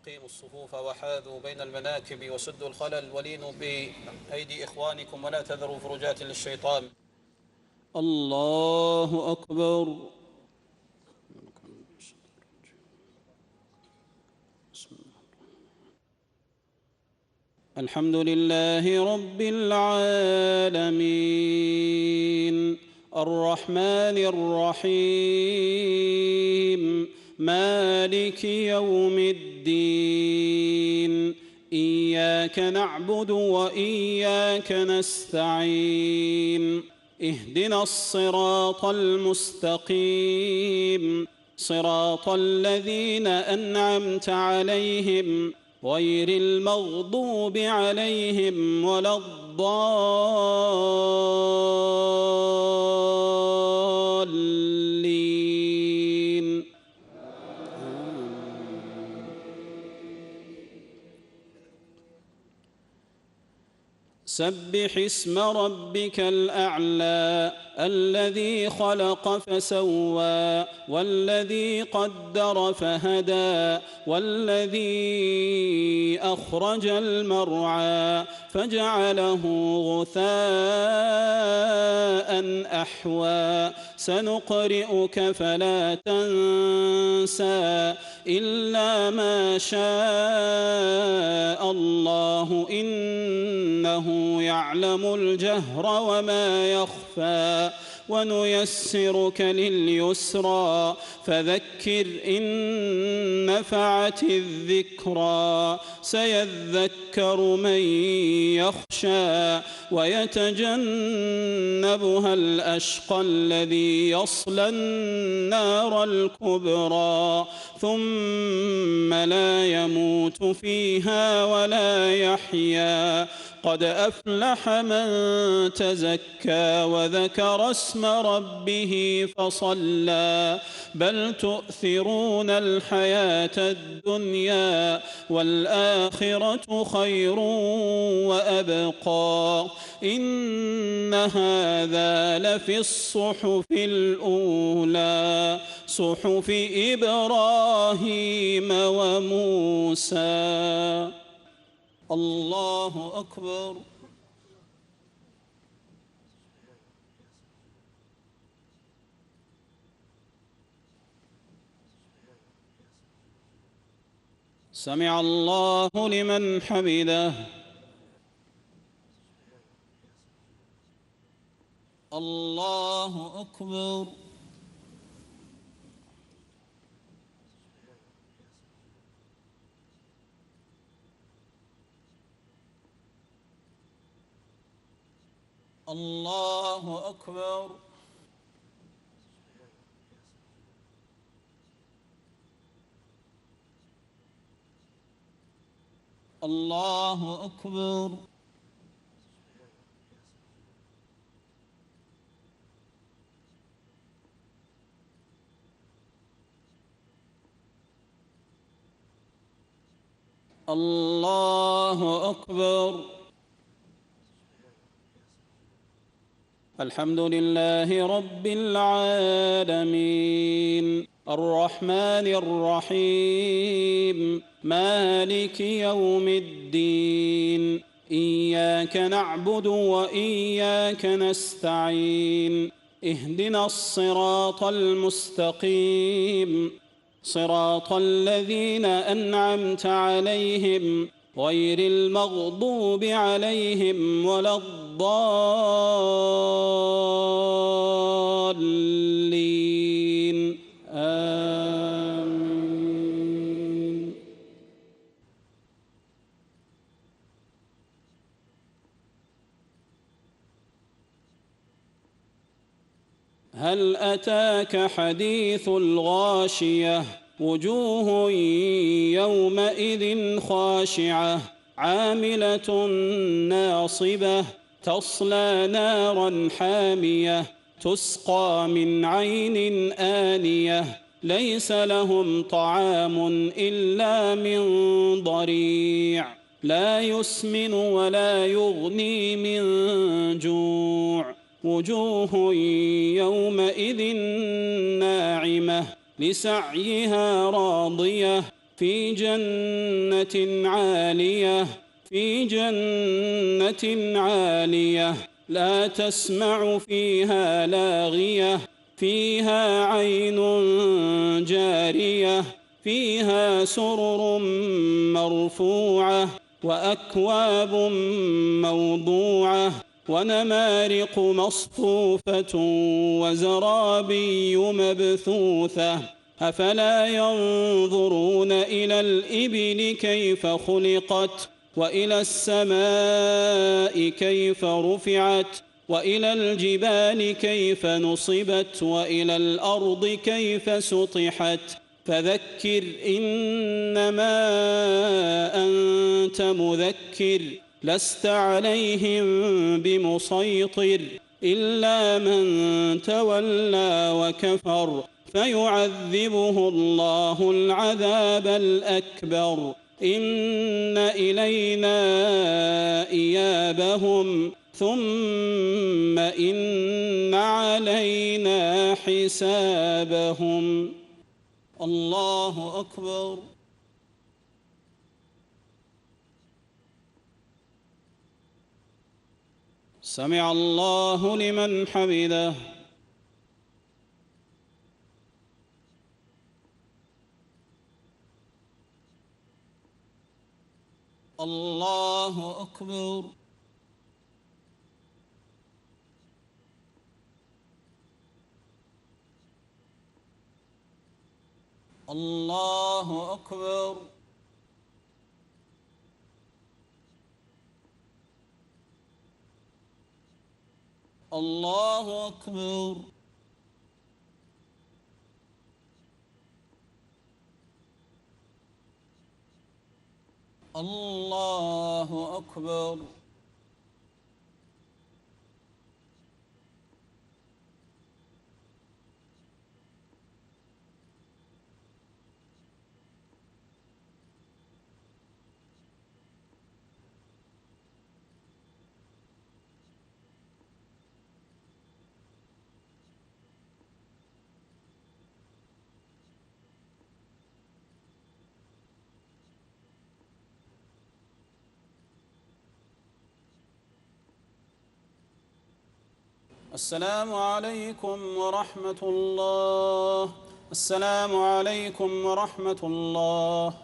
أقيموا الصفوف وحاذوا بين المناكب وسدوا الخلل ولينوا بأيدي إخوانكم ولا تذروا فرجات للشيطان. الله أكبر. الحمد لله رب العالمين الرحمن الرحيم مالك يوم الدين إياك نعبد وإياك نستعين اهدنا الصراط المستقيم صراط الذين أنعمت عليهم غير المغضوب عليهم ولا الضالين. سبح اسم ربك الأعلى الذي خلق فسوى والذي قدر فهدى والذي أخرج المرعى فجعله غثاء أحوى سنقرئك فلا تنسى إلا ما شاء الله إنه يعلم الجهر وما يخفى ونيسرك لليسرى فذكر إن نفعت الذكرى سيذكر من يخشى ويتجنبها الأشقى الذي يصلى النار الكبرى ثم لا يموت فيها ولا يحيا قد أفلح من تزكى وذكر اسم ربه فصلى بل تؤثرون الحياة الدنيا والآخرة خير وأبقى إن هذا لفي الصحف الأولى صحف إبراهيم وموسى. الله أكبر. سمع الله لمن حمده. الله أكبر. الله أكبر. الله أكبر. الله أكبر. الحمد لله رب العالمين الرحمن الرحيم مالك يوم الدين إياك نعبد وإياك نستعين اهدنا الصراط المستقيم صراط الذين أنعمت عليهم غير المغضوب عليهم ولا الضالين آمين. هل أتاك حديث الغاشية وجوه يومئذ خاشعة عاملة ناصبة تصلى نارا حامية تسقى من عين آنية ليس لهم طعام إلا من ضريع لا يسمن ولا يغني من جوع وجوه يومئذ ناعمة لسعيها راضية في جنة عالية في جنة عالية لا تسمع فيها لاغية فيها عين جارية فيها سرر مرفوعة وأكواب موضوعة ونمارق مصفوفة وزرابي مبثوثة أفلا ينظرون إلى الإبل كيف خلقت وإلى السماء كيف رفعت وإلى الجبال كيف نصبت وإلى الأرض كيف سطحت فذكر إنما أنت مذكر لست عليهم بمسيطر إلا من تولى وكفر فيعذبه الله العذاب الأكبر إن إلينا إيابهم ثم إن علينا حسابهم. الله أكبر. سمع الله لمن حمده. الله أكبر. الله أكبر. الله أكبر. الله أكبر. السلام عليكم ورحمة الله. السلام عليكم ورحمة الله.